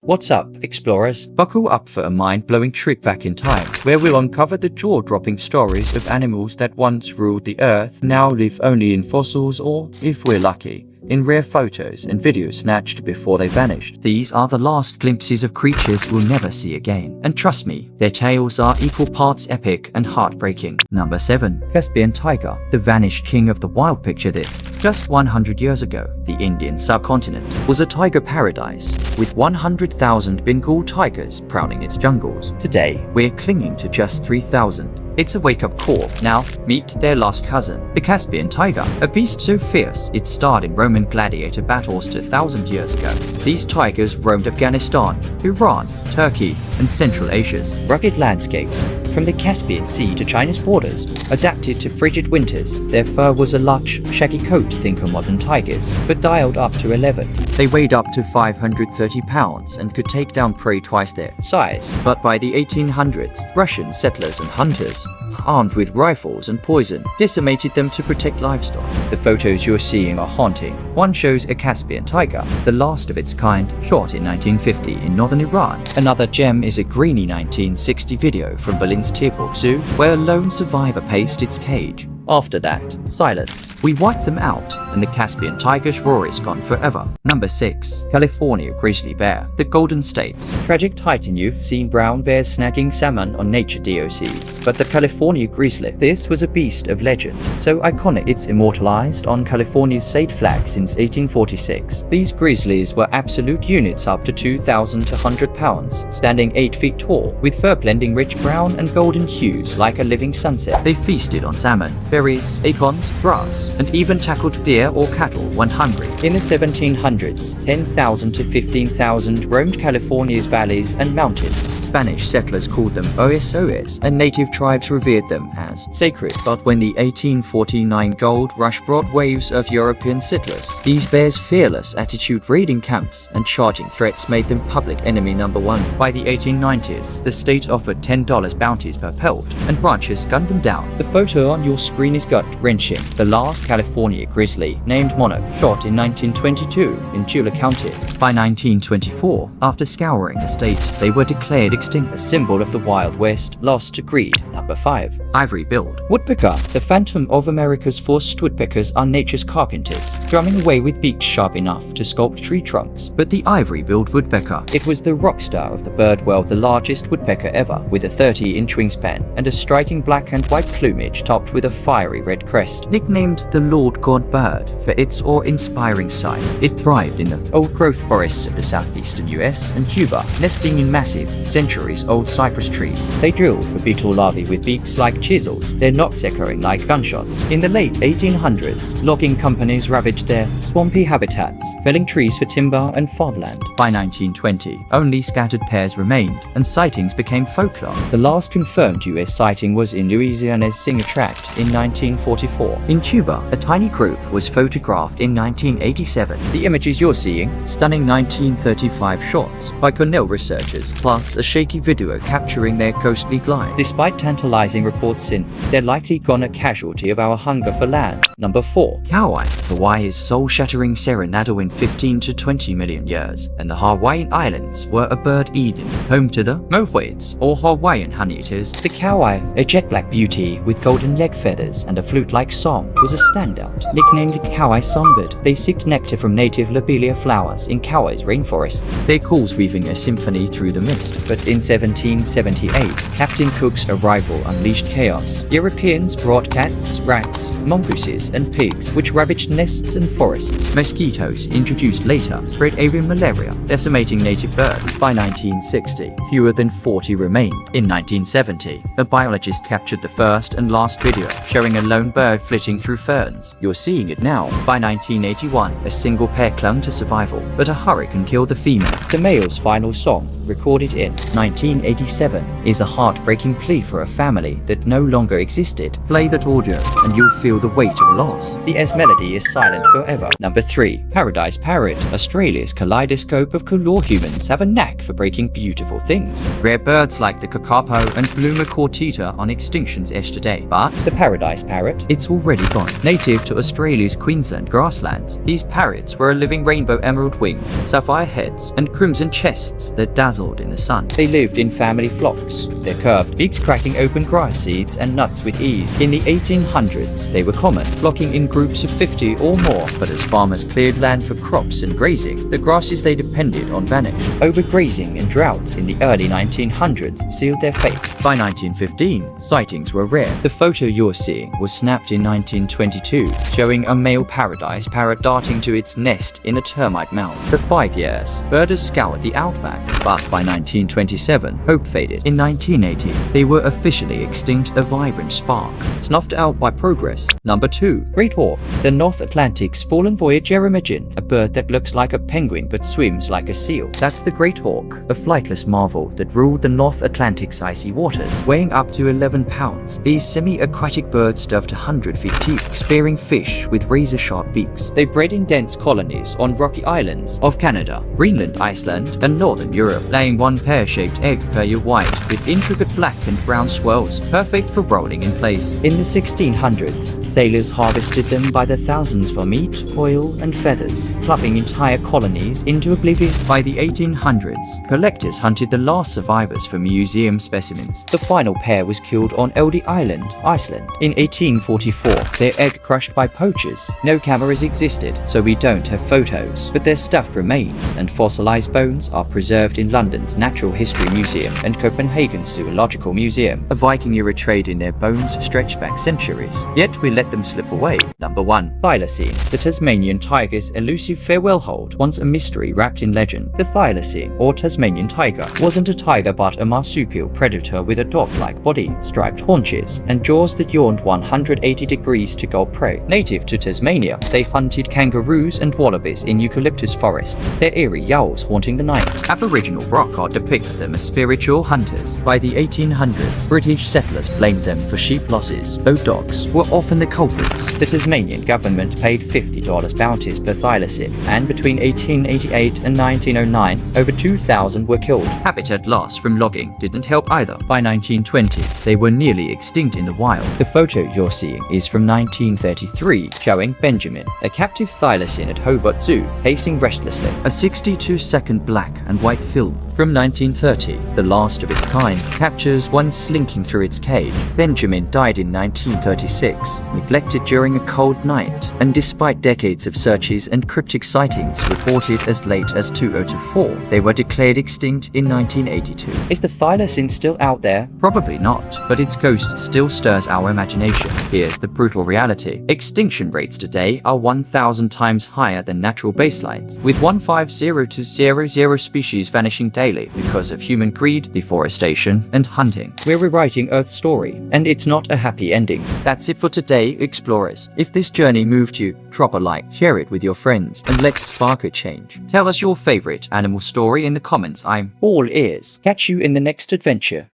What's up, explorers? Buckle up for a mind-blowing trip back in time, where we'll uncover the jaw-dropping stories of animals that once ruled the earth, now live only in fossils or, if we're lucky, in rare photos and videos snatched before they vanished. These are the last glimpses of creatures we'll never see again. And trust me, their tales are equal parts epic and heartbreaking. Number 7. Caspian Tiger, the vanished king of the wild. Picture this. Just 100 years ago, the Indian subcontinent was a tiger paradise, with 100,000 Bengal tigers prowling its jungles. Today, we're clinging to just 3,000. It's a wake-up call. Now, meet their lost cousin, the Caspian Tiger, a beast so fierce it starred in Roman gladiator battles 2,000 years ago. These tigers roamed Afghanistan, Iran, Turkey, and Central Asia's rugged landscapes, from the Caspian Sea to China's borders. Adapted to frigid winters, their fur was a lush, shaggy coat. Think of modern tigers, but dialed up to 11. They weighed up to 530 pounds and could take down prey twice their size. But by the 1800s, Russian settlers and hunters, armed with rifles and poison, decimated them to protect livestock. The photos you're seeing are haunting. One shows a Caspian tiger, the last of its kind, shot in 1950 in northern Iran. Another gem is a grainy 1960 video from Berlin's Tierpark Zoo, where a lone survivor paced its cage. After that, silence. We wipe them out, and the Caspian tiger's roar is gone forever. Number 6. California grizzly bear, the Golden State's tragic Titan. You've seen brown bears snagging salmon on nature DOCs, but the California grizzly, this was a beast of legend, so iconic it's immortalized on California's state flag since 1846. These grizzlies were absolute units up to 2,200 pounds, standing 8 feet tall, with fur blending rich brown and golden hues like a living sunset. They feasted on salmon, berries, acorns, grass, and even tackled deer or cattle when hungry. In the 1700s, 10,000 to 15,000 roamed California's valleys and mountains. Spanish settlers called them osos, and native tribes revered them as sacred. But when the 1849 gold rush brought waves of European settlers, these bears' fearless attitude, raiding camps and charging threats made them public enemy number 1. By the 1890s, the state offered $10 bounties per pelt, and ranchers gunned them down. The photo on your screen is gut-wrenching. The last California grizzly, named Monarch, shot in 1922 in Tula County. By 1924, after scouring the state, they were declared extinct, a symbol of the Wild West, lost to greed. Number 5. Ivory-Billed Woodpecker, the phantom of America's forced woodpeckers are nature's carpenters, drumming away with beaks sharp enough to sculpt tree trunks. But the Ivory-Billed woodpecker, it was the rock star of the bird world, the largest woodpecker ever, with a 30-inch wingspan and a striking black and white plumage topped with a fiery red crest. Nicknamed the Lord God bird for its awe-inspiring size, it thrived in the old-growth forests of the southeastern US and Cuba, nesting in massive, centuries-old cypress trees. They drill for beetle larvae with beaks like chisels, their knocks echoing like gunshots. In the late 1800s, logging companies ravaged their swampy habitats, felling trees for timber and farmland. By 1920, only scattered pairs remained, and sightings became folklore. The last confirmed US sighting was in Louisiana's Singer Tract in 1944. In Cuba, a tiny group was photographed in 1987. The images you're seeing, stunning 1935 shots by Cornell researchers, plus a shaky video capturing their ghostly glide. Despite tantalizing reports since, they're likely gone a casualty of our hunger for land. Number 4. Coway, Hawaii's soul-shattering serenado in 15 to 20 million years, and the Hawaiian Islands were a bird Eden, home to the mohwaids, or Hawaiian honeyeaters. The Coway, a jet-black beauty with golden leg feathers and a flute-like song, was a standout. Nicknamed the Coway songbird, they seeked nectar from native lobelia flowers in Coway's rainforests, their calls weaving a symphony through the mist. But in 1778, Captain Cook's arrival unleashed chaos. Europeans brought cats, rats, mongooses, and pigs, which ravaged nests and forests. Mosquitoes, introduced later, spread avian malaria, decimating native birds. By 1960, fewer than 40 remained. In 1970, a biologist captured the first and last video showing a lone bird flitting through ferns. You're seeing it now. By 1981, a single pair clung to survival, but a hurricane killed the female. The male's final song, recorded in 1987, is a heartbreaking plea for a family that no longer existed. Play that audio and you'll feel the weight of loss. The S melody is silent forever. Number 3. Paradise Parrot, Australia's kaleidoscope of colour. Humans have a knack for breaking beautiful things. Rare birds like the kakapo and blue macaw teeter on extinction's edge today, but the Paradise paradise parrot, it's already gone. Native to Australia's Queensland grasslands, these parrots were a living rainbow emerald wings, sapphire heads, and crimson chests that dazzled in the sun. They lived in family flocks, their curved beaks cracking open grass seeds and nuts with ease. In the 1800s, they were common, flocking in groups of 50 or more, but as farmers cleared land for crops and grazing, the grasses they depended on vanished. Overgrazing and droughts in the early 1900s sealed their fate. By 1915, sightings were rare. The photo you're seeing was snapped in 1922, showing a male paradise parrot darting to its nest in a termite mound. For 5 years, birders scoured the outback, but by 1927, hope faded. In 1980, they were officially extinct, a vibrant spark, snuffed out by progress. Number 2. Great Auk, the North Atlantic's fallen voyager imagine, a bird that looks like a penguin but swims like a seal. That's the Great Auk, a flightless marvel that ruled the North Atlantic's icy waters, weighing up to 11 pounds. These semi-aquatic birds stuffed 100 feet deep, spearing fish with razor-sharp beaks. They bred in dense colonies on rocky islands of Canada, Greenland, Iceland, and northern Europe, laying one pear-shaped egg per year wide, with intricate black and brown swirls, perfect for rolling in place. In the 1600s, sailors harvested them by the thousands for meat, oil, and feathers, clubbing entire colonies into oblivion. By the 1800s, collectors hunted the last survivors for museum specimens. The final pair was killed on Eldey Island, Iceland. In 1844, their egg crushed by poachers. No cameras existed, so we don't have photos, but their stuffed remains and fossilized bones are preserved in London's Natural History Museum and Copenhagen's Zoological Museum. A Viking era trade in their bones stretched back centuries, yet we let them slip away. Number 1. Thylacine, the Tasmanian tiger's elusive farewell hold, once a mystery wrapped in legend. The thylacine, or Tasmanian tiger, wasn't a tiger but a marsupial predator with a dog-like body, striped haunches, and jaws that yawned 180 degrees to gulp prey. Native to Tasmania, they hunted kangaroos and wallabies in eucalyptus forests, their eerie yowls haunting the night. Aboriginal rock art depicts them as spiritual hunters. By the 1800s, British settlers blamed them for sheep losses, though dogs were often the culprits. The Tasmanian government paid $50 bounties per thylacine, and between 1888 and 1909, over 2,000 were killed. Habitat loss from logging didn't help either. By 1920, they were nearly extinct in the wild. The photo you're seeing is from 1933, showing Benjamin, a captive thylacine at Hobart Zoo, pacing restlessly. A 62-second black and white film from 1930, the last of its kind, captures one slinking through its cage. Benjamin died in 1936, neglected during a cold night, and despite decades of searches and cryptic sightings reported as late as 2024, they were declared extinct in 1982. Is the thylacine still out there? Probably not, but its ghost still stirs our imagination. Here's the brutal reality. Extinction rates today are 1,000 times higher than natural baselines, with 150 species vanishing daily because of human greed, deforestation, and hunting. We're rewriting Earth's story, and it's not a happy ending. That's it for today, explorers. If this journey moved you, drop a like, share it with your friends, and let's spark a change. Tell us your favorite animal story in the comments. I'm all ears. Catch you in the next adventure.